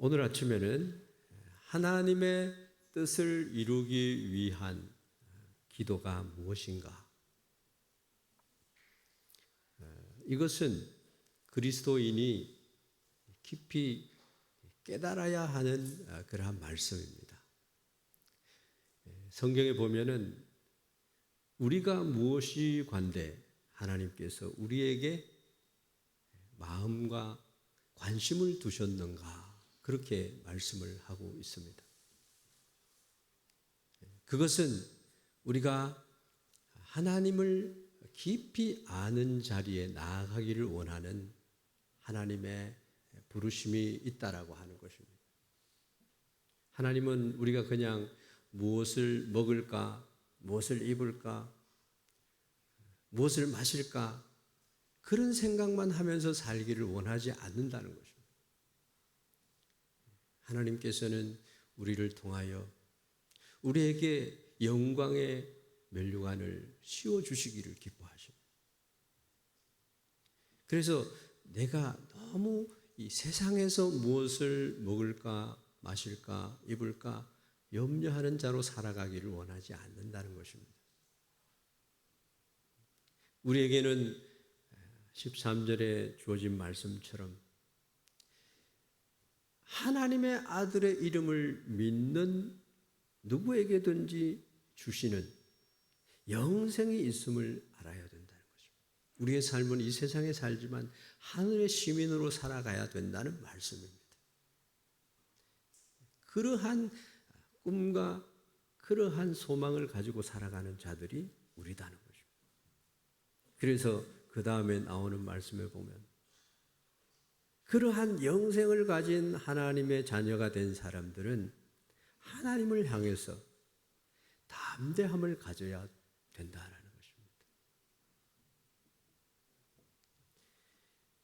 오늘 아침에는 하나님의 뜻을 이루기 위한 기도가 무엇인가? 이것은 그리스도인이 깊이 깨달아야 하는 그러한 말씀입니다. 성경에 보면은 우리가 무엇이 관대 하나님께서 우리에게 마음과 관심을 두셨는가 그렇게 말씀을 하고 있습니다. 그것은 우리가 하나님을 깊이 아는 자리에 나아가기를 원하는 하나님의 부르심이 있다라고 하는 것입니다. 하나님은 우리가 그냥 무엇을 먹을까, 무엇을 입을까, 무엇을 마실까 그런 생각만 하면서 살기를 원하지 않는다는 것입니다. 하나님께서는 우리를 통하여 우리에게 영광의 면류관을 씌워주시기를 기뻐하십니다. 그래서 내가 너무 이 세상에서 무엇을 먹을까, 마실까, 입을까 염려하는 자로 살아가기를 원하지 않는다는 것입니다. 우리에게는 13절에 주어진 말씀처럼 하나님의 아들의 이름을 믿는 누구에게든지 주시는 영생이 있음을 알아야 된다는 것입니다. 우리의 삶은 이 세상에 살지만 하늘의 시민으로 살아가야 된다는 말씀입니다. 그러한 꿈과 그러한 소망을 가지고 살아가는 자들이 우리다는 것입니다. 그래서 그 다음에 나오는 말씀에 보면 그러한 영생을 가진 하나님의 자녀가 된 사람들은 하나님을 향해서 담대함을 가져야 된다라는 것입니다.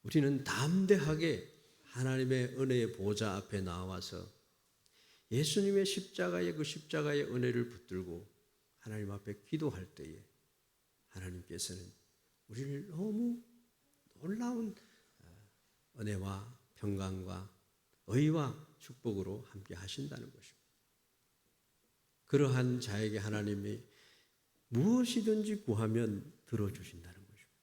우리는 담대하게 하나님의 은혜의 보좌 앞에 나와서 예수님의 십자가의 그 십자가의 은혜를 붙들고 하나님 앞에 기도할 때에 하나님께서는 우리를 너무 놀라운 은혜와 평강과 의와 축복으로 함께 하신다는 것입니다. 그러한 자에게 하나님이 무엇이든지 구하면 들어주신다는 것입니다.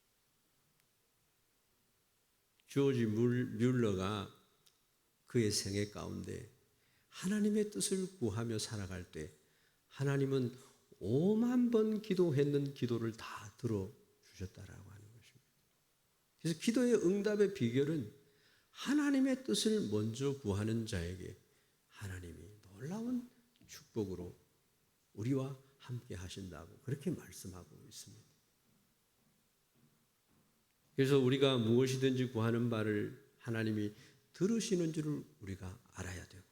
조지 뮬러가 그의 생애 가운데 하나님의 뜻을 구하며 살아갈 때 하나님은 5만 번 기도했는 기도를 다 들어주셨다라고 하는 것입니다. 그래서 기도의 응답의 비결은 하나님의 뜻을 먼저 구하는 자에게 하나님이 놀라운 축복으로 우리와 함께 하신다고 그렇게 말씀하고 있습니다. 그래서 우리가 무엇이든지 구하는 바를 하나님이 들으시는 줄을 우리가 알아야 되고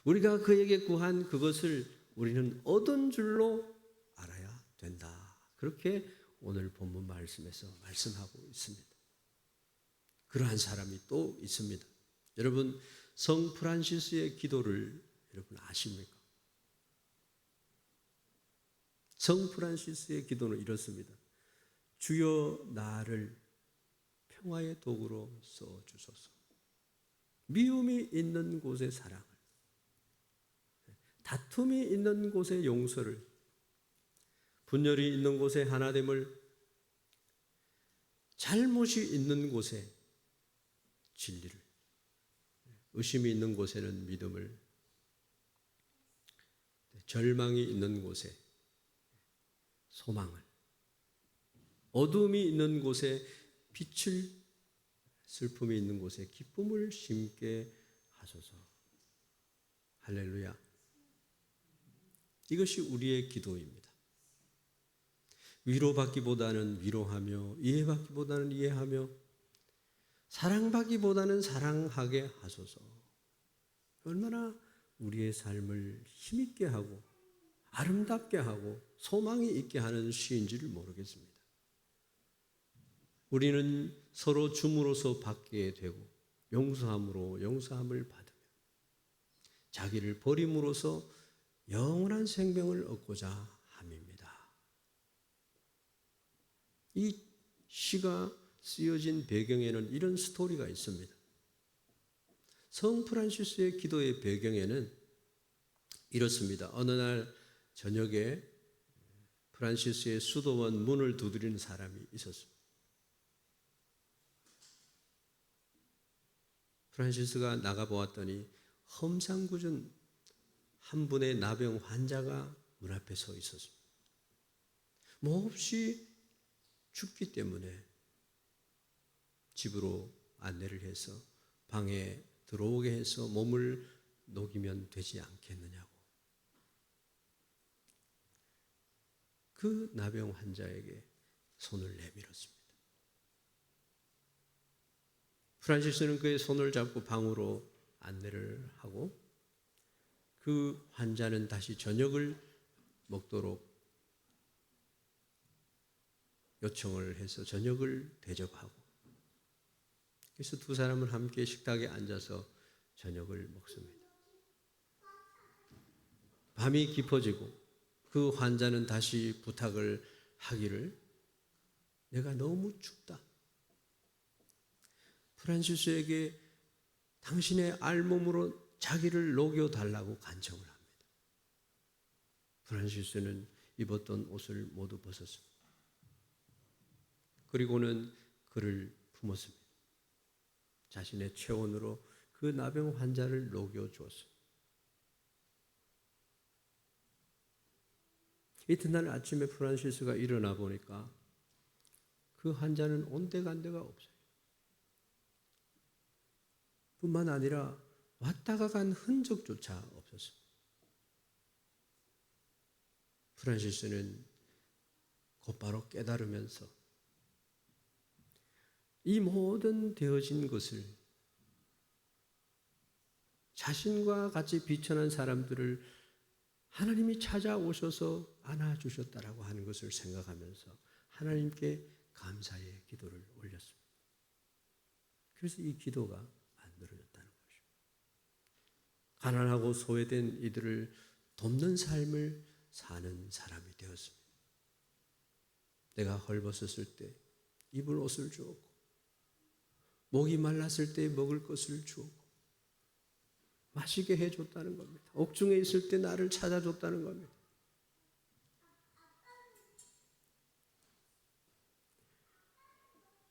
우리가 그에게 구한 그것을 우리는 얻은 줄로 알아야 된다. 그렇게 오늘 본문 말씀에서 말씀하고 있습니다. 그러한 사람이 또 있습니다. 여러분 성 프란시스의 기도를 여러분 아십니까? 성 프란시스의 기도는 이렇습니다. 주여 나를 평화의 도구로 써주소서. 미움이 있는 곳에 사랑을, 다툼이 있는 곳에 용서를, 분열이 있는 곳에 하나됨을, 잘못이 있는 곳에 진리를, 의심이 있는 곳에는 믿음을, 절망이 있는 곳에 소망을, 어둠이 있는 곳에 빛을, 슬픔이 있는 곳에 기쁨을 심게 하소서. 할렐루야. 이것이 우리의 기도입니다. 위로받기보다는 위로하며 이해받기보다는 이해하며 사랑받기보다는 사랑하게 하소서. 얼마나 우리의 삶을 힘있게 하고 아름답게 하고 소망이 있게 하는 시인지를 모르겠습니다. 우리는 서로 줌으로써 받게 되고 용서함으로 용서함을 받으며 자기를 버림으로써 영원한 생명을 얻고자 함입니다. 이 시가 쓰여진 배경에는 이런 스토리가 있습니다. 성 프란시스의 기도의 배경에는 이렇습니다. 어느 날 저녁에 프란시스의 수도원 문을 두드리는 사람이 있었습니다. 프란시스가 나가보았더니 험상궂은 한 분의 나병 환자가 문 앞에 서 있었습니다. 몹시 춥기 때문에 집으로 안내를 해서 방에 들어오게 해서 몸을 녹이면 되지 않겠느냐고. 그 나병 환자에게 손을 내밀었습니다. 프란시스는 그의 손을 잡고 방으로 안내를 하고 그 환자는 다시 저녁을 먹도록 요청을 해서 저녁을 대접하고, 그래서 두 사람은 함께 식탁에 앉아서 저녁을 먹습니다. 밤이 깊어지고 그 환자는 다시 부탁을 하기를, 내가 너무 춥다. 프란시스에게 당신의 알몸으로 자기를 녹여달라고 간청을 합니다. 프란시스는 입었던 옷을 모두 벗었습니다. 그리고는 그를 품었습니다. 자신의 체온으로 그 나병 환자를 녹여주었습니다. 이튿날 아침에 프란시스가 일어나 보니까 그 환자는 온데간데가 없어요. 뿐만 아니라 왔다가 간 흔적조차 없었습니다. 프란시스는 곧바로 깨달으면서 이 모든 되어진 것을, 자신과 같이 비천한 사람들을 하나님이 찾아오셔서 안아주셨다라고 하는 것을 생각하면서 하나님께 감사의 기도를 올렸습니다. 그래서 이 기도가 만들어졌다는 것입니다. 가난하고 소외된 이들을 돕는 삶을 사는 사람이 되었습니다. 내가 헐벗었을 때 입을 옷을 주었고, 목이 말랐을 때 먹을 것을 주었고, 마시게 해줬다는 겁니다. 옥중에 있을 때 나를 찾아줬다는 겁니다.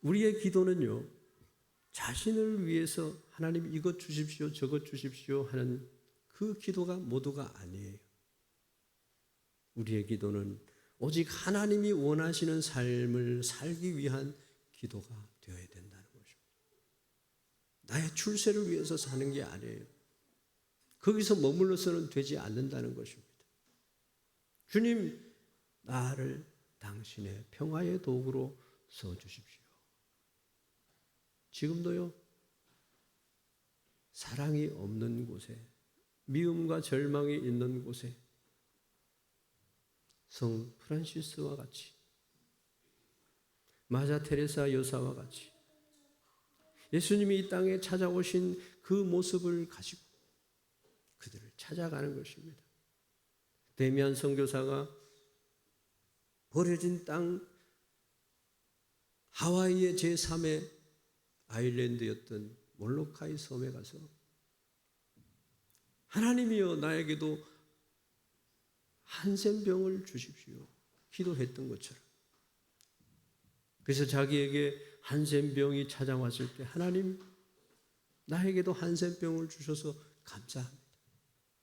우리의 기도는요, 자신을 위해서 하나님 이것 주십시오, 저것 주십시오 하는 그 기도가 모두가 아니에요. 우리의 기도는 오직 하나님이 원하시는 삶을 살기 위한 기도가 되어야 된다는 것입니다. 나의 출세를 위해서 사는 게 아니에요. 거기서 머물러서는 되지 않는다는 것입니다. 주님, 나를 당신의 평화의 도구로 써주십시오. 지금도요, 사랑이 없는 곳에, 미움과 절망이 있는 곳에 성 프란시스와 같이, 마자 테레사 여사와 같이 예수님이 이 땅에 찾아오신 그 모습을 가지고 그들을 찾아가는 것입니다. 데미안 선교사가 버려진 땅 하와이의 제3의 아일랜드였던 몰로카이 섬에 가서 하나님이여 나에게도 한센병을 주십시오 기도했던 것처럼, 그래서 자기에게 한센병이 찾아왔을 때 하나님 나에게도 한센병을 주셔서 감사합니다.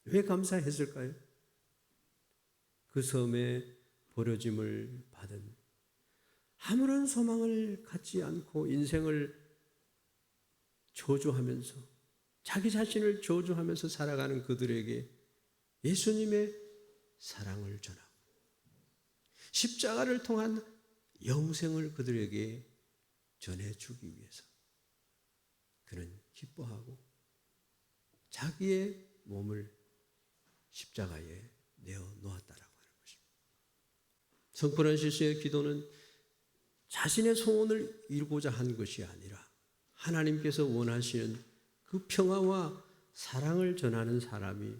왜 감사했을까요? 그 섬에 버려짐을 받은, 아무런 소망을 갖지 않고 인생을 저주하면서 자기 자신을 저주하면서 살아가는 그들에게 예수님의 사랑을 전하고 십자가를 통한 영생을 그들에게 전해주기 위해서 그는 기뻐하고 자기의 몸을 십자가에 내어 놓았다라고 하는 것입니다. 성 프란시스의 기도는 자신의 소원을 이루고자 한 것이 아니라 하나님께서 원하시는 그 평화와 사랑을 전하는 사람이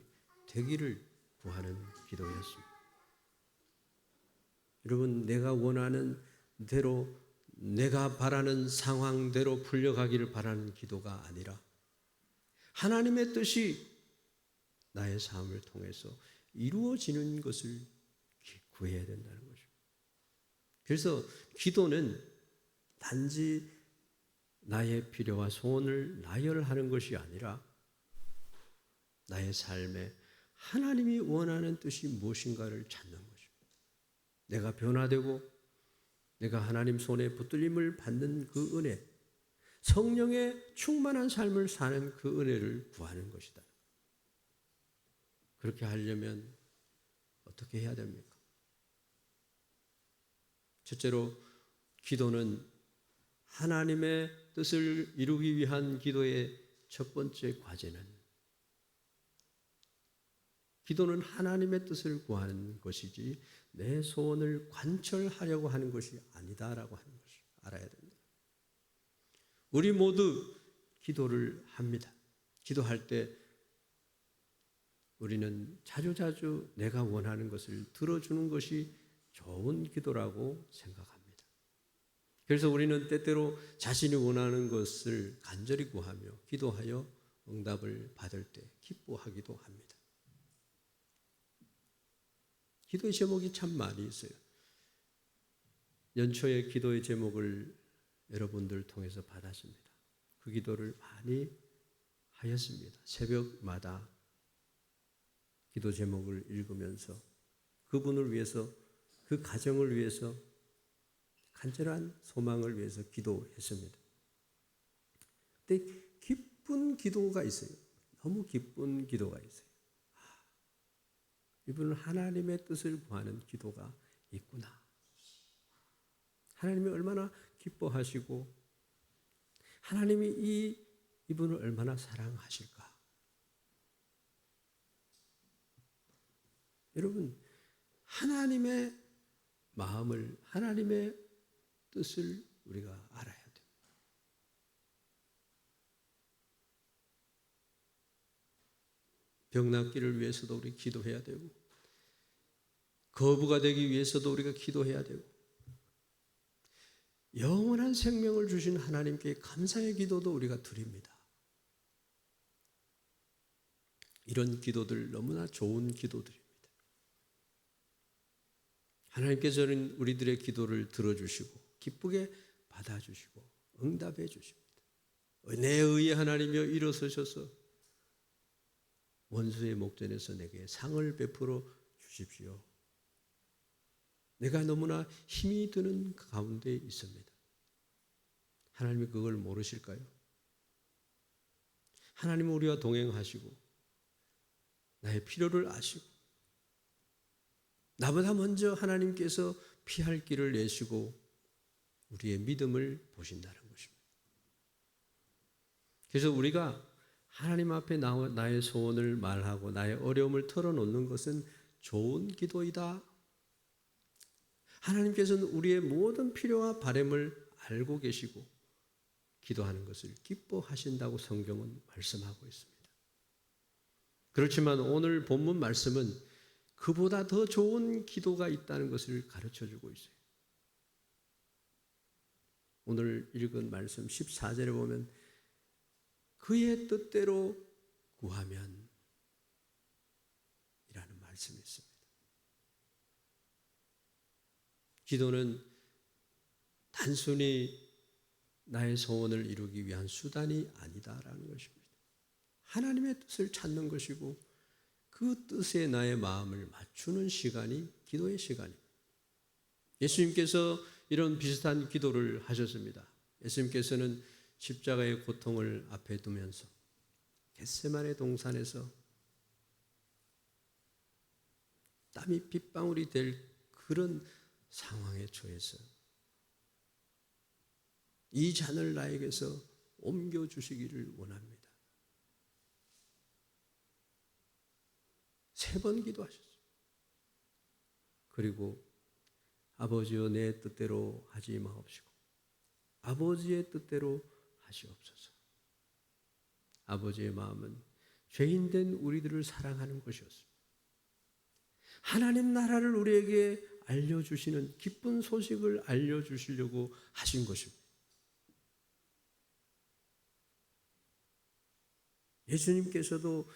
되기를 구하는 기도였습니다. 여러분, 내가 원하는 대로, 내가 바라는 상황대로 풀려가기를 바라는 기도가 아니라 하나님의 뜻이 나의 삶을 통해서 이루어지는 것을 구해야 된다는 거죠. 그래서 기도는 단지 나의 필요와 소원을 나열하는 것이 아니라 나의 삶에 하나님이 원하는 뜻이 무엇인가를 찾는 거죠. 내가 변화되고 내가 하나님 손에 붙들림을 받는 그 은혜, 성령의 충만한 삶을 사는 그 은혜를 구하는 것이다. 그렇게 하려면 어떻게 해야 됩니까? 첫째로 기도는 하나님의 뜻을 이루기 위한 기도의 첫 번째 과제는 기도는 하나님의 뜻을 구하는 것이지 내 소원을 관철하려고 하는 것이 아니다라고 하는 것을 알아야 됩니다. 우리 모두 기도를 합니다. 기도할 때 우리는 자주자주 내가 원하는 것을 들어주는 것이 좋은 기도라고 생각합니다. 그래서 우리는 때때로 자신이 원하는 것을 간절히 구하며 기도하여 응답을 받을 때 기뻐하기도 합니다. 기도의 제목이 참 많이 있어요. 연초에 기도의 제목을 여러분들 통해서 받았습니다. 그 기도를 많이 하였습니다. 새벽마다 기도 제목을 읽으면서 그분을 위해서, 그 가정을 위해서, 간절한 소망을 위해서 기도했습니다. 근데 기쁜 기도가 있어요. 너무 기쁜 기도가 있어요. 이분은 하나님의 뜻을 구하는 기도가 있구나. 하나님이 얼마나 기뻐하시고 하나님이 이분을 얼마나 사랑하실까. 여러분, 하나님의 마음을, 하나님의 뜻을 우리가 알아야 돼요. 병 낫기를 위해서도 우리 기도해야 되고, 거부가 되기 위해서도 우리가 기도해야 되고, 영원한 생명을 주신 하나님께 감사의 기도도 우리가 드립니다. 이런 기도들 너무나 좋은 기도들입니다. 하나님께서는 우리들의 기도를 들어주시고 기쁘게 받아주시고 응답해 주십니다. 내 의의 하나님이여 일어서셔서 원수의 목전에서 내게 상을 베풀어 주십시오. 내가 너무나 힘이 드는 가운데 있습니다. 하나님이 그걸 모르실까요? 하나님은 우리와 동행하시고 나의 필요를 아시고 나보다 먼저 하나님께서 피할 길을 내시고 우리의 믿음을 보신다는 것입니다. 그래서 우리가 하나님 앞에 나의 소원을 말하고 나의 어려움을 털어놓는 것은 좋은 기도이다. 하나님께서는 우리의 모든 필요와 바람을 알고 계시고 기도하는 것을 기뻐하신다고 성경은 말씀하고 있습니다. 그렇지만 오늘 본문 말씀은 그보다 더 좋은 기도가 있다는 것을 가르쳐주고 있어요. 오늘 읽은 말씀 14절에 보면 그의 뜻대로 구하면 이라는 말씀이 있습니다. 기도는 단순히 나의 소원을 이루기 위한 수단이 아니다라는 것입니다. 하나님의 뜻을 찾는 것이고 그 뜻에 나의 마음을 맞추는 시간이 기도의 시간입니다. 예수님께서 이런 비슷한 기도를 하셨습니다. 예수님께서는 십자가의 고통을 앞에 두면서 겟세마네 동산에서 땀이 빗방울이 될 그런 상황에 처해서 이 잔을 나에게서 옮겨주시기를 원합니다. 3번 기도하셨어요. 그리고 아버지여 내 뜻대로 하지 마옵시고 아버지의 뜻대로 하시옵소서. 아버지의 마음은 죄인된 우리들을 사랑하는 것이었습니다. 하나님 나라를 우리에게 알려주시는 기쁜 소식을 알려주시려고 하신 것입니다. 예수님께서도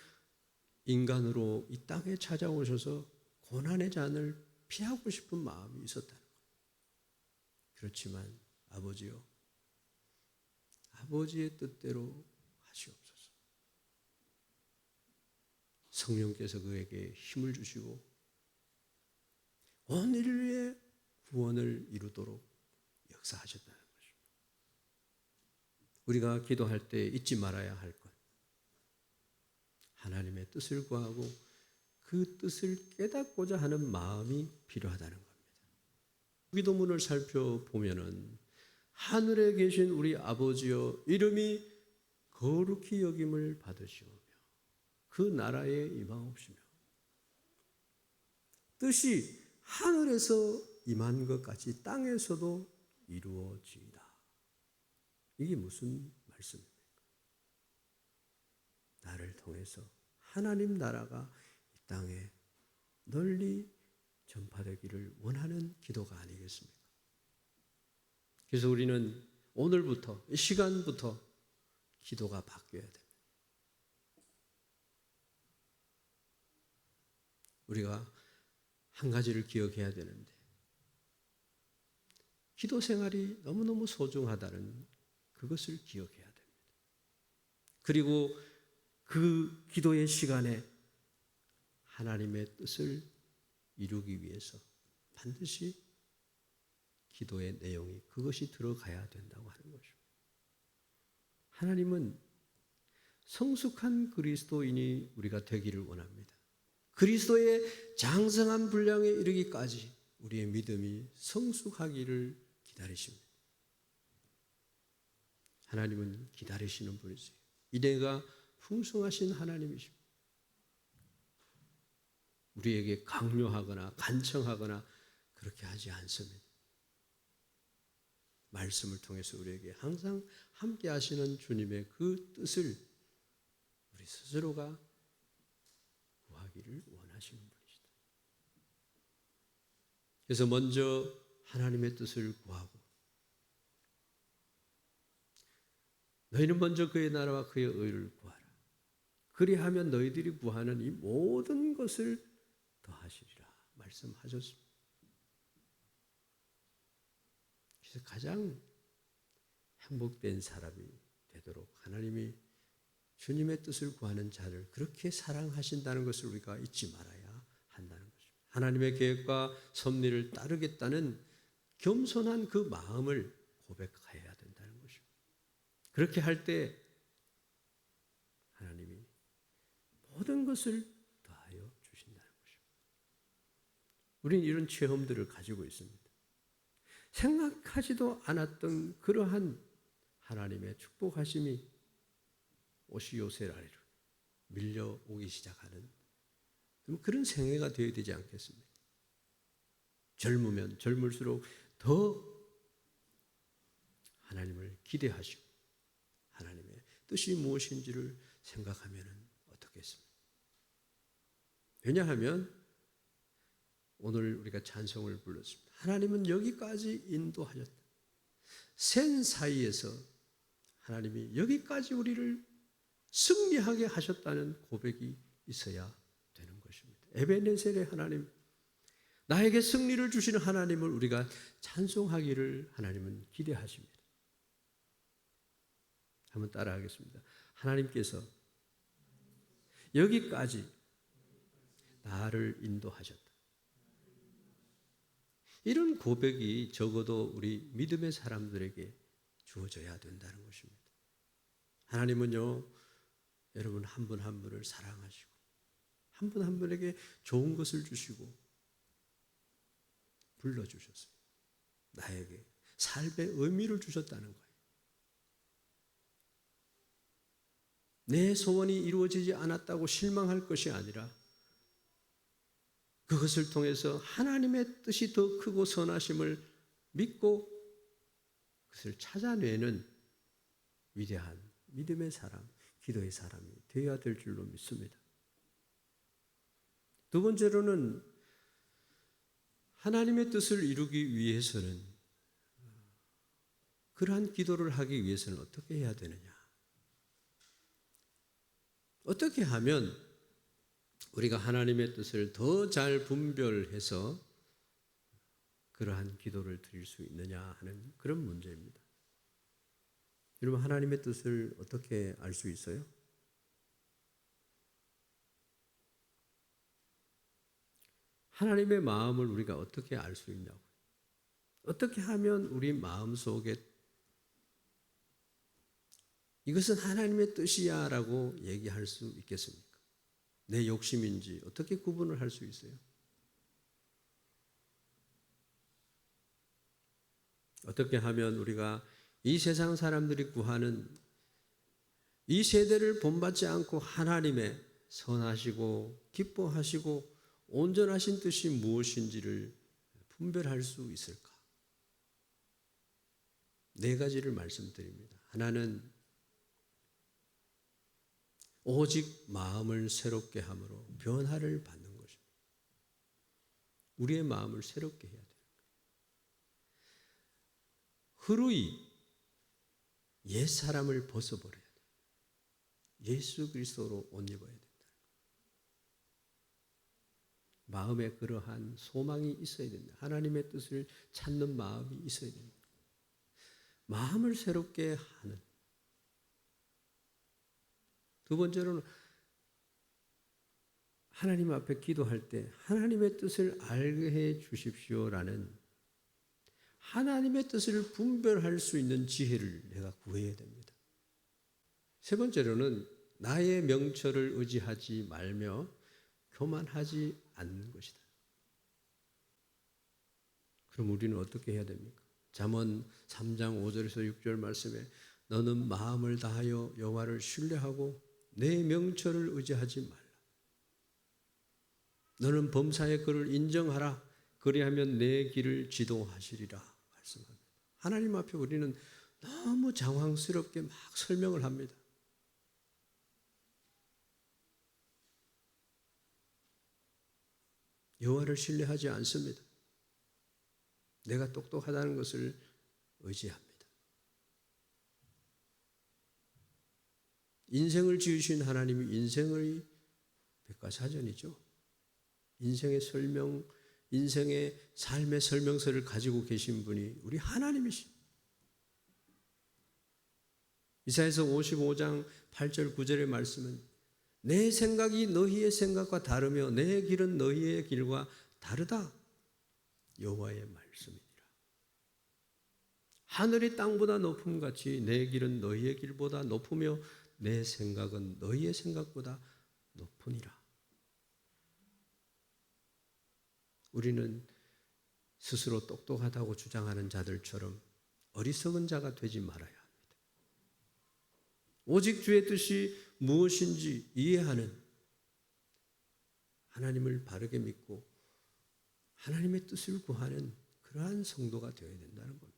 인간으로 이 땅에 찾아오셔서 고난의 잔을 피하고 싶은 마음이 있었다는 거예요. 그렇지만 아버지요, 아버지의 뜻대로 하시옵소서. 성령께서 그에게 힘을 주시고 온 인류의 구원을 이루도록 역사하셨다는 것입니다. 우리가 기도할 때 잊지 말아야 할 것, 하나님의 뜻을 구하고 그 뜻을 깨닫고자 하는 마음이 필요하다는 겁니다. 기도문을 살펴보면은 하늘에 계신 우리 아버지여 이름이 거룩히 여김을 받으시오며 그 나라에 임하옵시며 뜻이 하늘에서 임한 것 같이 땅에서도 이루어지이다. 이게 무슨 말씀입니까? 나를 통해서 하나님 나라가 이 땅에 널리 전파되기를 원하는 기도가 아니겠습니까? 그래서 우리는 오늘부터, 이 시간부터 기도가 바뀌어야 됩니다. 우리가 한 가지를 기억해야 되는데, 기도 생활이 너무너무 소중하다는 그것을 기억해야 됩니다. 그리고 그 기도의 시간에 하나님의 뜻을 이루기 위해서 반드시 기도의 내용이 그것이 들어가야 된다고 하는 것입니다. 하나님은 성숙한 그리스도인이 우리가 되기를 원합니다. 그리스도의 장성한 분량에 이르기까지 우리의 믿음이 성숙하기를 기다리십니다. 하나님은 기다리시는 분이세요. 인애가 풍성하신 하나님이십니다. 우리에게 강요하거나 간청하거나 그렇게 하지 않습니다. 말씀을 통해서 우리에게 항상 함께 하시는 주님의 그 뜻을 우리 스스로가 구하기를 원하시는 분이시다. 그래서 먼저 하나님의 뜻을 구하고 너희는 먼저 그의 나라와 그의 의를 구하라. 그리하면 너희들이 구하는 이 모든 것을 더하시리라 말씀하셨습니다. 그래서 가장 행복된 사람이 되도록 하나님이 주님의 뜻을 구하는 자를 그렇게 사랑하신다는 것을 우리가 잊지 말아야 한다는 것입니다. 하나님의 계획과 섭리를 따르겠다는 겸손한 그 마음을 고백해야 된다는 것입니다. 그렇게 할 때 하나님이 모든 것을 더하여 주신다는 것입니다. 우리는 이런 체험들을 가지고 있습니다. 생각하지도 않았던 그러한 하나님의 축복하심이 오시오셀 아래로 밀려오기 시작하는 그런 생애가 되어야 되지 않겠습니까? 젊으면 젊을수록 더 하나님을 기대하시고 하나님의 뜻이 무엇인지를 생각하면 어떻겠습니까? 왜냐하면 오늘 우리가 찬송을 불렀습니다. 하나님은 여기까지 인도하셨다. 센 사이에서 하나님이 여기까지 우리를 승리하게 하셨다는 고백이 있어야 되는 것입니다. 에베네셀의 하나님, 나에게 승리를 주시는 하나님을 우리가 찬송하기를 하나님은 기대하십니다. 한번 따라하겠습니다. 하나님께서 여기까지 나를 인도하셨다. 이런 고백이 적어도 우리 믿음의 사람들에게 주어져야 된다는 것입니다. 하나님은요, 여러분 한 분 한 분을 사랑하시고 한 분 한 분에게 좋은 것을 주시고 불러주셨어요. 나에게 삶의 의미를 주셨다는 거예요. 내 소원이 이루어지지 않았다고 실망할 것이 아니라 그것을 통해서 하나님의 뜻이 더 크고 선하심을 믿고 그것을 찾아내는 위대한 믿음의 사람, 기도의 사람이 되어야 될 줄로 믿습니다. 두 번째로는 하나님의 뜻을 이루기 위해서는 그러한 기도를 하기 위해서는 어떻게 해야 되느냐? 어떻게 하면 우리가 하나님의 뜻을 더 잘 분별해서 그러한 기도를 드릴 수 있느냐 하는 그런 문제입니다. 여러분, 하나님의 뜻을 어떻게 알 수 있어요? 하나님의 마음을 우리가 어떻게 알 수 있냐고. 어떻게 하면 우리 마음 속에 이것은 하나님의 뜻이야 라고 얘기할 수 있겠습니까? 내 욕심인지 어떻게 구분을 할 수 있어요? 어떻게 하면 우리가 이 세상 사람들이 구하는 이 세대를 본받지 않고 하나님의 선하시고 기뻐하시고 온전하신 뜻이 무엇인지를 분별할 수 있을까? 네 가지를 말씀드립니다. 하나는 오직 마음을 새롭게 함으로 변화를 받는 것입니다. 우리의 마음을 새롭게 해야 돼요. 흐르이 옛 사람을 벗어버려야 돼요. 예수 그리스도로 옷 입어야 된다. 마음에 그러한 소망이 있어야 된다. 하나님의 뜻을 찾는 마음이 있어야 됩니다. 마음을 새롭게 하는. 두 번째로는 하나님 앞에 기도할 때 하나님의 뜻을 알게 해 주십시오라는 하나님의 뜻을 분별할 수 있는 지혜를 내가 구해야 됩니다. 세 번째로는 나의 명철을 의지하지 말며 교만하지 않는 것이다. 그럼 우리는 어떻게 해야 됩니까? 잠언 3장 5절에서 6절 말씀에 너는 마음을 다하여 여호와를 신뢰하고 내 명철을 의지하지 말라. 너는 범사의 그를 인정하라. 그리하면 내 길을 지도하시리라 말씀합니다. 하나님 앞에 우리는 너무 장황스럽게 막 설명을 합니다. 여호와를 신뢰하지 않습니다. 내가 똑똑하다는 것을 의지합니다. 인생을 지으신 하나님이 인생의 백과사전이죠. 인생의 설명, 인생의 삶의 설명서를 가지고 계신 분이 우리 하나님이십니다. 이사야서 55장 8절 9절의 말씀은 내 생각이 너희의 생각과 다르며 내 길은 너희의 길과 다르다. 여호와의 말씀이니라. 하늘이 땅보다 높음같이 내 길은 너희의 길보다 높으며 내 생각은 너희의 생각보다 높으니라. 우리는 스스로 똑똑하다고 주장하는 자들처럼 어리석은 자가 되지 말아야 합니다. 오직 주의 뜻이 무엇인지 이해하는 하나님을 바르게 믿고 하나님의 뜻을 구하는 그러한 성도가 되어야 된다는 겁니다.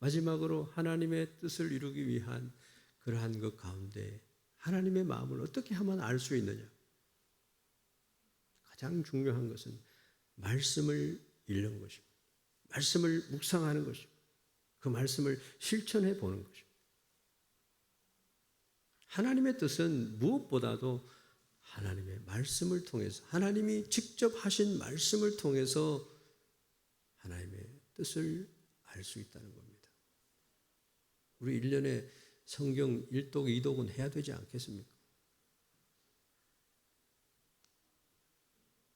마지막으로 하나님의 뜻을 이루기 위한 그러한 것 가운데 하나님의 마음을 어떻게 하면 알 수 있느냐? 가장 중요한 것은 말씀을 읽는 것입니다. 말씀을 묵상하는 것입니다. 그 말씀을 실천해 보는 것입니다. 하나님의 뜻은 무엇보다도 하나님의 말씀을 통해서 하나님이 직접 하신 말씀을 통해서 하나님의 뜻을 알 수 있다는 겁니다. 우리 1년에 성경 1독, 2독은 해야 되지 않겠습니까?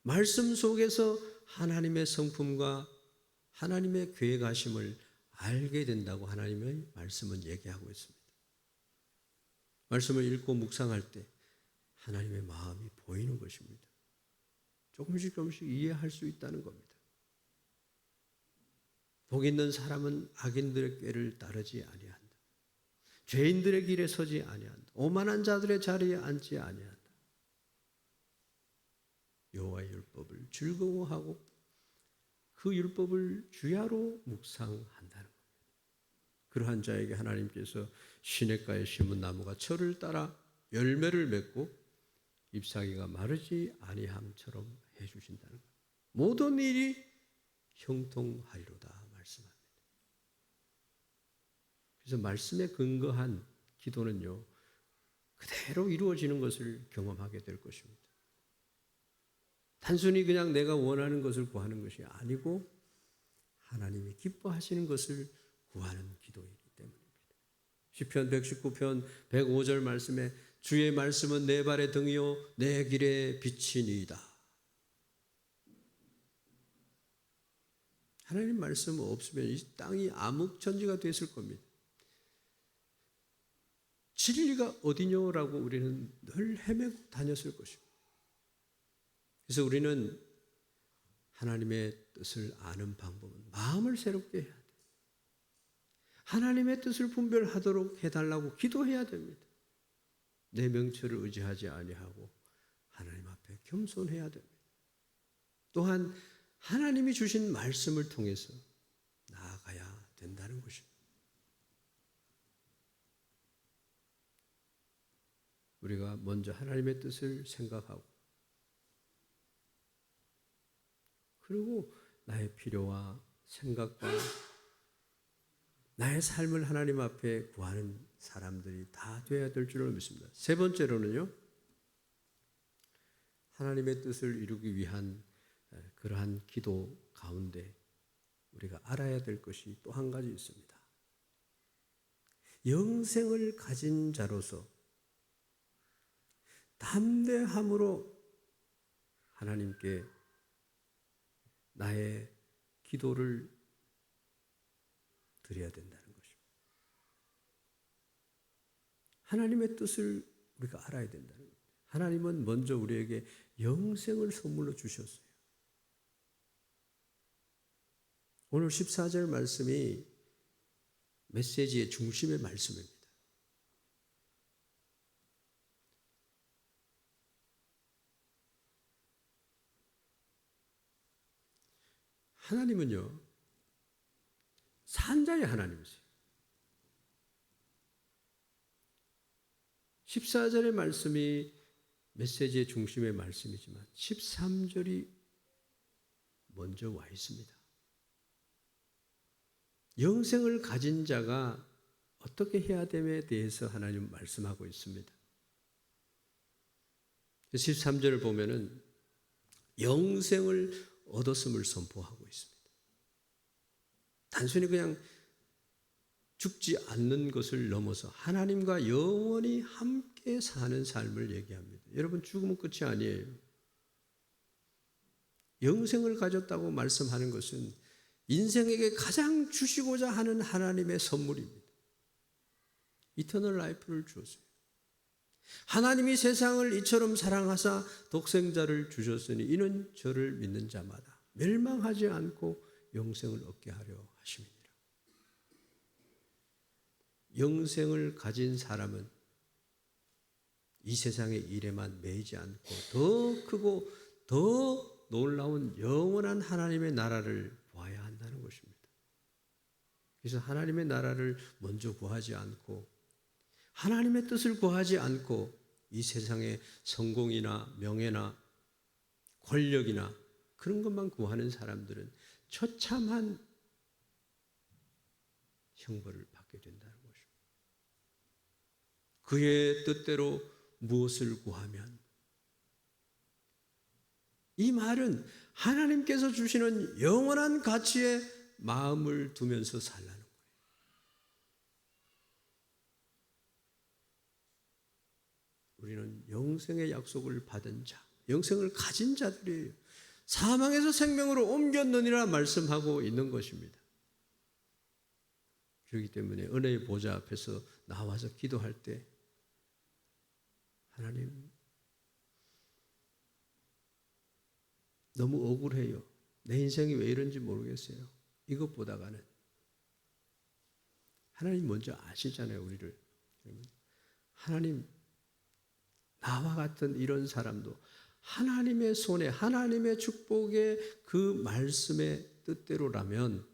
말씀 속에서 하나님의 성품과 하나님의 계획하심을 알게 된다고 하나님의 말씀은 얘기하고 있습니다. 말씀을 읽고 묵상할 때 하나님의 마음이 보이는 것입니다. 조금씩 이해할 수 있다는 겁니다. 복 있는 사람은 악인들의 꾀를 따르지 아니한다. 죄인들의 길에 서지 아니한다. 오만한 자들의 자리에 앉지 아니한다. 여호와의 율법을 즐거워하고 그 율법을 주야로 묵상한다는 겁니다. 그러한 자에게 하나님께서 시냇가에 심은 나무가 철을 따라 열매를 맺고 잎사귀가 마르지 아니함처럼 해주신다는 것. 모든 일이 형통하리로다 말씀합니다. 그래서 말씀에 근거한 기도는요, 그대로 이루어지는 것을 경험하게 될 것입니다. 단순히 그냥 내가 원하는 것을 구하는 것이 아니고 하나님이 기뻐하시는 것을 구하는 기도이기 때문입니다. 시편 119편 105절 말씀에 주의 말씀은 내 발의 등이요 내 길의 빛이니이다. 하나님 말씀 없으면 이 땅이 암흑천지가 됐을 겁니다. 진리가 어디냐라고 우리는 늘 헤매고 다녔을 것입니다. 그래서 우리는 하나님의 뜻을 아는 방법은 마음을 새롭게 해야 돼요. 하나님의 뜻을 분별하도록 해달라고 기도해야 됩니다. 내 명철을 의지하지 아니하고 하나님 앞에 겸손해야 됩니다. 또한 하나님이 주신 말씀을 통해서 나아가야 된다는 것입니다. 우리가 먼저 하나님의 뜻을 생각하고 그리고 나의 필요와 생각과 나의 삶을 하나님 앞에 구하는 사람들이 다 되어야 될 줄을 믿습니다. 세 번째로는요, 하나님의 뜻을 이루기 위한 그러한 기도 가운데 우리가 알아야 될 것이 또 한 가지 있습니다. 영생을 가진 자로서 담대함으로 하나님께 나의 기도를 드려야 된다는 것입니다. 하나님의 뜻을 우리가 알아야 된다는 겁니다. 하나님은 먼저 우리에게 영생을 선물로 주셨어요. 오늘 14절 말씀이 메시지의 중심의 말씀입니다. 하나님은요, 산자의 하나님이세요. 14절의 말씀이 메시지의 중심의 말씀이지만 13절이 먼저 와 있습니다. 영생을 가진 자가 어떻게 해야 됨에 대해서 하나님 말씀하고 있습니다. 13절을 보면은 영생을 얻었음을 선포하고 있습니다. 단순히 그냥 죽지 않는 것을 넘어서 하나님과 영원히 함께 사는 삶을 얘기합니다. 여러분, 죽으면 끝이 아니에요. 영생을 가졌다고 말씀하는 것은 인생에게 가장 주시고자 하는 하나님의 선물입니다. 이터널 라이프를 주었어요. 하나님이 세상을 이처럼 사랑하사 독생자를 주셨으니 이는 저를 믿는 자마다 멸망하지 않고 영생을 얻게 하려 하심이니라. 영생을 가진 사람은 이 세상의 일에만 매이지 않고 더 크고 더 놀라운 영원한 하나님의 나라를 구해야 한다는 것입니다. 그래서 하나님의 나라를 먼저 구하지 않고 하나님의 뜻을 구하지 않고 이 세상의 성공이나 명예나 권력이나 그런 것만 구하는 사람들은 처참한 형벌을 받게 된다는 것입니다. 그의 뜻대로 무엇을 구하면, 이 말은 하나님께서 주시는 영원한 가치에 마음을 두면서 살라는 거예요. 우리는 영생의 약속을 받은 자, 영생을 가진 자들이에요. 사망에서 생명으로 옮겼느니라 말씀하고 있는 것입니다. 그렇기 때문에 은혜의 보좌 앞에서 나와서 기도할 때 하나님, 너무 억울해요. 내 인생이 왜 이런지 모르겠어요. 이것보다가는 하나님 먼저 아시잖아요, 우리를. 하나님, 나와 같은 이런 사람도 하나님의 손에, 하나님의 축복의 그 말씀의 뜻대로라면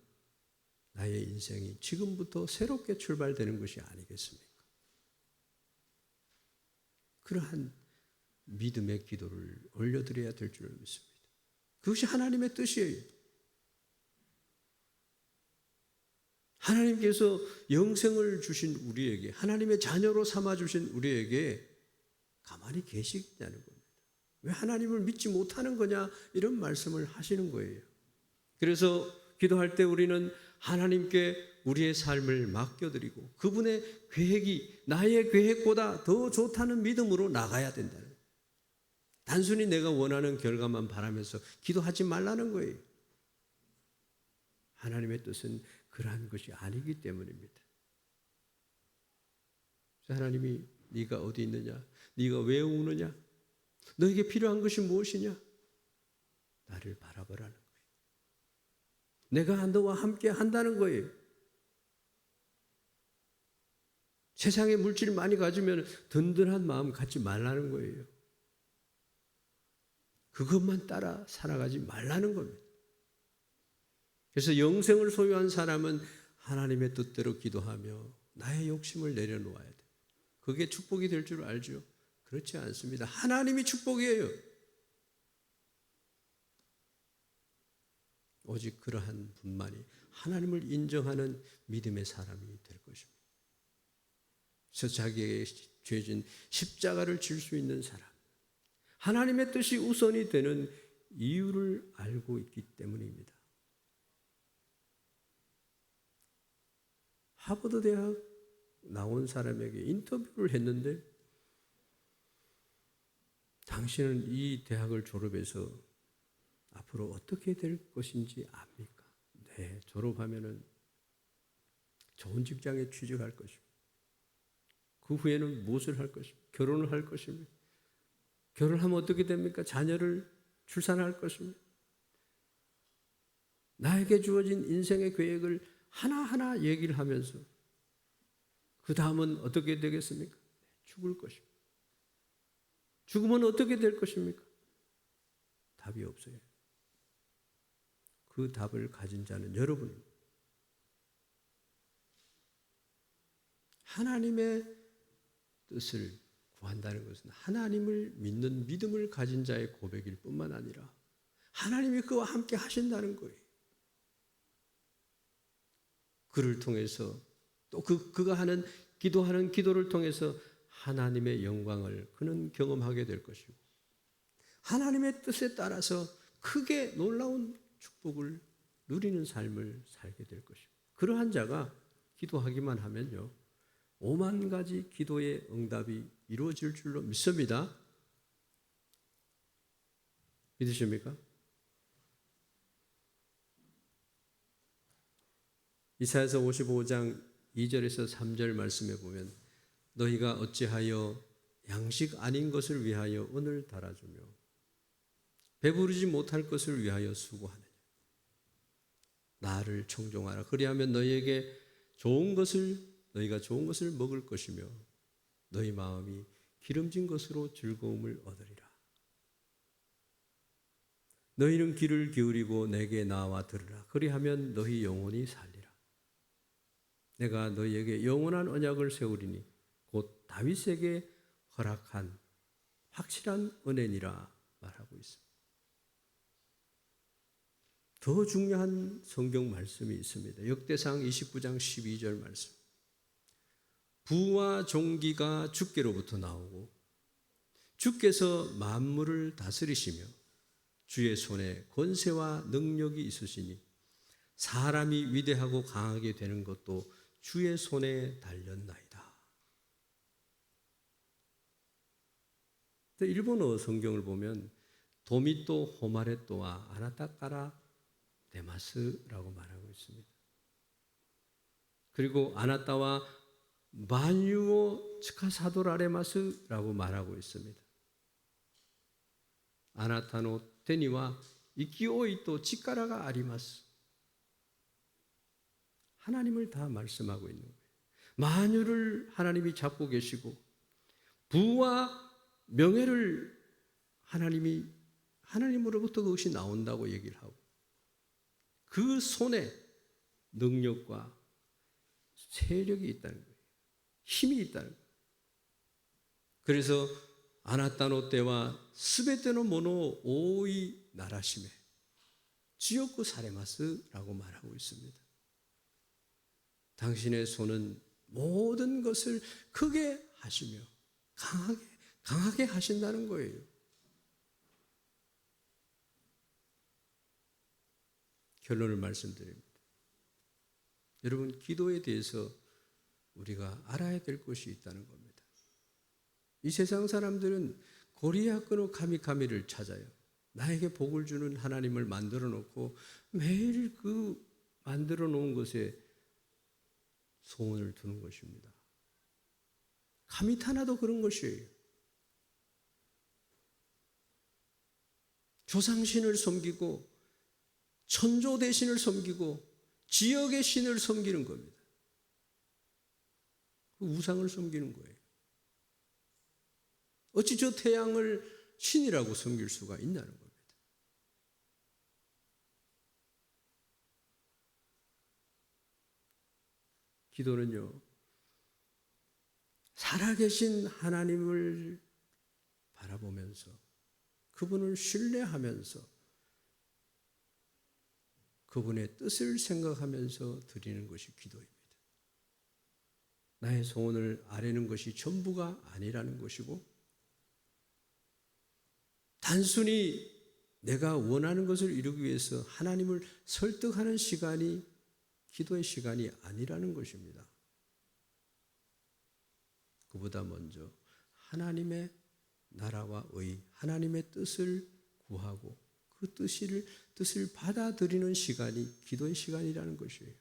나의 인생이 지금부터 새롭게 출발되는 것이 아니겠습니까? 그러한 믿음의 기도를 올려드려야 될 줄 믿습니다. 그것이 하나님의 뜻이에요. 하나님께서 영생을 주신 우리에게, 하나님의 자녀로 삼아 주신 우리에게 가만히 계시냐는 겁니다. 왜 하나님을 믿지 못하는 거냐 이런 말씀을 하시는 거예요. 그래서 기도할 때 우리는 하나님께 우리의 삶을 맡겨드리고 그분의 계획이 나의 계획보다 더 좋다는 믿음으로 나가야 된다는 거예요. 단순히 내가 원하는 결과만 바라면서 기도하지 말라는 거예요. 하나님의 뜻은 그러한 것이 아니기 때문입니다. 하나님이 네가 어디 있느냐? 네가 왜 우느냐? 너에게 필요한 것이 무엇이냐? 나를 바라보라는 거예요. 내가 너와 함께 한다는 거예요. 세상에 물질을 많이 가지면 든든한 마음 갖지 말라는 거예요. 그것만 따라 살아가지 말라는 겁니다. 그래서 영생을 소유한 사람은 하나님의 뜻대로 기도하며 나의 욕심을 내려놓아야 돼. 그게 축복이 될 줄 알죠? 그렇지 않습니다. 하나님이 축복이에요. 오직 그러한 분만이 하나님을 인정하는 믿음의 사람이 될 것입니다. 그래서 자기에게 죄진 십자가를 질 수 있는 사람, 하나님의 뜻이 우선이 되는 이유를 알고 있기 때문입니다. 하버드 대학 나온 사람에게 인터뷰를 했는데 당신은 이 대학을 졸업해서 앞으로 어떻게 될 것인지 압니까? 네, 졸업하면은 좋은 직장에 취직할 것입니다. 그 후에는 무엇을 할 것입니까? 결혼을 할 것입니다. 결혼하면 어떻게 됩니까? 자녀를 출산할 것입니다. 나에게 주어진 인생의 계획을 하나하나 얘기를 하면서 그 다음은 어떻게 되겠습니까? 죽을 것입니다. 죽으면 어떻게 될 것입니까? 답이 없어요. 그 답을 가진 자는 여러분입니다. 하나님의 뜻을 구한다는 것은 하나님을 믿는 믿음을 가진 자의 고백일 뿐만 아니라 하나님이 그와 함께 하신다는 거예요. 그를 통해서 또 그가 하는 기도하는 기도를 통해서 하나님의 영광을 그는 경험하게 될 것이고 하나님의 뜻에 따라서 크게 놀라운 축복을 누리는 삶을 살게 될 것입니다. 그러한 자가 기도하기만 하면요 5만 가지 기도의 응답이 이루어질 줄로 믿습니다. 믿으십니까? 이사야서 55장 2절에서 3절 말씀에 보면 너희가 어찌하여 양식 아닌 것을 위하여 은을 달아주며 배부르지 못할 것을 위하여 수고하느냐. 나를 청종하라. 그리하면 너희가 좋은 것을 먹을 것이며 너희 마음이 기름진 것으로 즐거움을 얻으리라. 너희는 귀를 기울이고 내게 나와 들으라. 그리하면 너희 영혼이 살리라. 내가 너희에게 영원한 언약을 세우리니 곧 다윗에게 허락한 확실한 은혜니라 말하고 있습니다. 더 중요한 성경 말씀이 있습니다. 역대상 29장 12절 말씀. 부와 종기가 주께로부터 나오고 주께서 만물을 다스리시며 주의 손에 권세와 능력이 있으시니 사람이 위대하고 강하게 되는 것도 주의 손에 달렸나이다. 일본어 성경을 보면 도미토 호마레토와 아나타카라 데마스라고 말하고 있습니다. 그리고 아나타와 마뉴오 츠카사도라레마스라고 말하고 있습니다. 아나타노 테니와 이키오이토 치카라가 아리마스. 하나님을 다 말씀하고 있는 거예요. 만유를 하나님이 잡고 계시고 부와 명예를 하나님으로부터 그것이 나온다고 얘기를 하고 그 손에 능력과 세력이 있다는 거예요. 힘이 있다는 거예요. 그래서 아나타노 때와 스베테노 모노 오이 나라시메 지옥구 사레마스라고 말하고 있습니다. 당신의 손은 모든 것을 크게 하시며 강하게 강하게 하신다는 거예요. 결론을 말씀드립니다. 여러분, 기도에 대해서 우리가 알아야 될 것이 있다는 겁니다. 이 세상 사람들은 고리야끼노 카미카미를 찾아요. 나에게 복을 주는 하나님을 만들어 놓고 매일 그 만들어 놓은 것에 소원을 두는 것입니다. 카미타나도 그런 것이에요. 조상신을 섬기고 천조 대신을 섬기고 지역의 신을 섬기는 겁니다. 그 우상을 섬기는 거예요. 어찌 저 태양을 신이라고 섬길 수가 있냐는 겁니다. 기도는요, 살아계신 하나님을 바라보면서 그분을 신뢰하면서 그분의 뜻을 생각하면서 드리는 것이 기도입니다. 나의 소원을 아뢰는 것이 전부가 아니라는 것이고, 단순히 내가 원하는 것을 이루기 위해서 하나님을 설득하는 시간이 기도의 시간이 아니라는 것입니다. 그보다 먼저 하나님의 나라와 의, 하나님의 뜻을 구하고 그 뜻을 받아들이는 시간이 기도의 시간이라는 것이에요.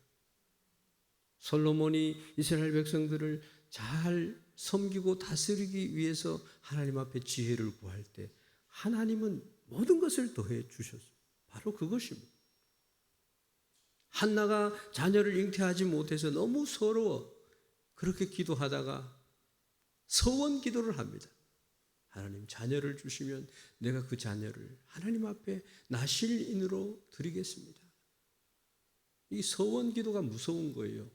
솔로몬이 이스라엘 백성들을 잘 섬기고 다스리기 위해서 하나님 앞에 지혜를 구할 때 하나님은 모든 것을 더해 주셨어요. 바로 그것입니다. 한나가 자녀를 잉태하지 못해서 너무 서러워 그렇게 기도하다가 서원 기도를 합니다. 하나님, 자녀를 주시면 내가 그 자녀를 하나님 앞에 나실인으로 드리겠습니다. 이 서원 기도가 무서운 거예요.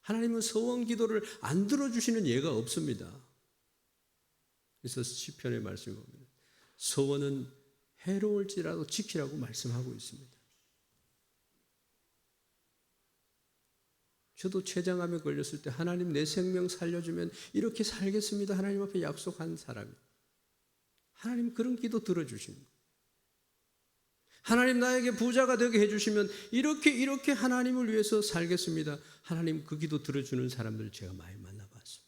하나님은 서원 기도를 안 들어주시는 예가 없습니다. 그래서 시편의 말씀을 보면 서원은 해로울지라도 지키라고 말씀하고 있습니다. 저도 췌장암에 걸렸을 때 하나님 내 생명 살려주면 이렇게 살겠습니다. 하나님 앞에 약속한 사람이. 하나님 그런 기도 들어주시는 거예요. 하나님 나에게 부자가 되게 해주시면 이렇게 하나님을 위해서 살겠습니다. 하나님 그 기도 들어주는 사람들 제가 많이 만나봤어요.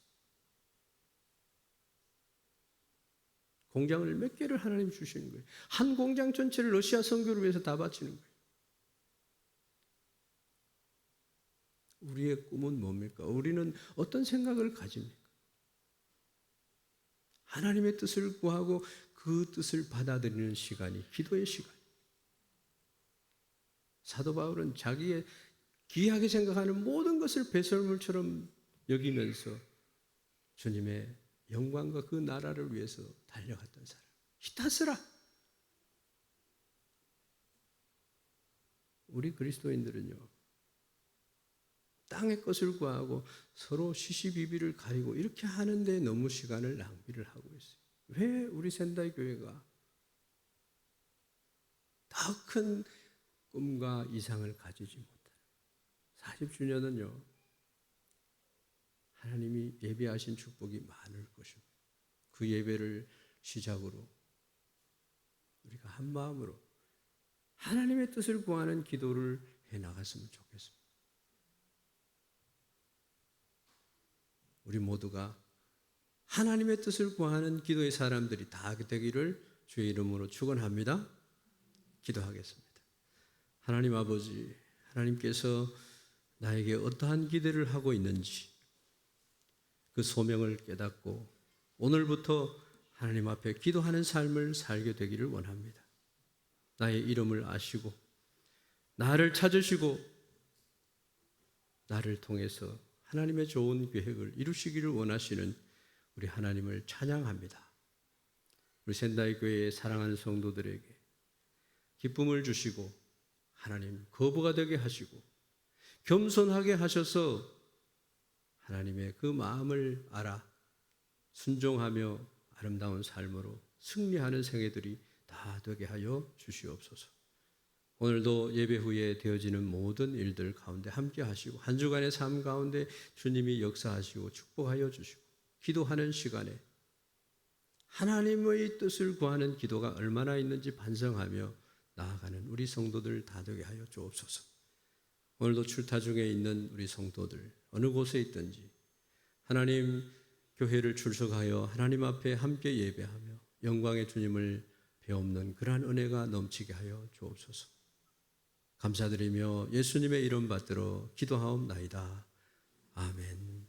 공장을 몇 개를 하나님 주시는 거예요. 한 공장 전체를 러시아 선교를 위해서 다 바치는 거예요. 우리의 꿈은 뭡니까? 우리는 어떤 생각을 가집니까? 하나님의 뜻을 구하고 그 뜻을 받아들이는 시간이 기도의 시간. 사도 바울은 자기의 귀하게 생각하는 모든 것을 배설물처럼 여기면서 주님의 영광과 그 나라를 위해서 달려갔던 사람. 히타스라. 우리 그리스도인들은요, 땅의 것을 구하고 서로 시시비비를 가리고 이렇게 하는데 너무 시간을 낭비를 하고 있어요. 왜 우리仙台 교회가 더 큰 꿈과 이상을 가지지 못해요? 40주년은요, 하나님이 예배하신 축복이 많을 것입니다. 그 예배를 시작으로 우리가 한 마음으로 하나님의 뜻을 구하는 기도를 해나갔으면 좋겠습니다. 우리 모두가 하나님의 뜻을 구하는 기도의 사람들이 다 되기를 주의 이름으로 축원합니다. 기도하겠습니다. 하나님 아버지, 하나님께서 나에게 어떠한 기대를 하고 있는지 그 소명을 깨닫고 오늘부터 하나님 앞에 기도하는 삶을 살게 되기를 원합니다. 나의 이름을 아시고 나를 찾으시고 나를 통해서 하나님의 좋은 계획을 이루시기를 원하시는 우리 하나님을 찬양합니다. 우리仙台 교회의 사랑하는 성도들에게 기쁨을 주시고 하나님 거부가 되게 하시고 겸손하게 하셔서 하나님의 그 마음을 알아 순종하며 아름다운 삶으로 승리하는 생애들이 다 되게 하여 주시옵소서. 오늘도 예배 후에 되어지는 모든 일들 가운데 함께 하시고 한 주간의 삶 가운데 주님이 역사하시고 축복하여 주시고 기도하는 시간에 하나님의 뜻을 구하는 기도가 얼마나 있는지 반성하며 나아가는 우리 성도들 다 되게 하여 주옵소서. 오늘도 출타 중에 있는 우리 성도들 어느 곳에 있든지 하나님 교회를 출석하여 하나님 앞에 함께 예배하며 영광의 주님을 배움는 그러한 은혜가 넘치게 하여 주옵소서. 감사드리며 예수님의 이름 받들어 기도하옵나이다. 아멘.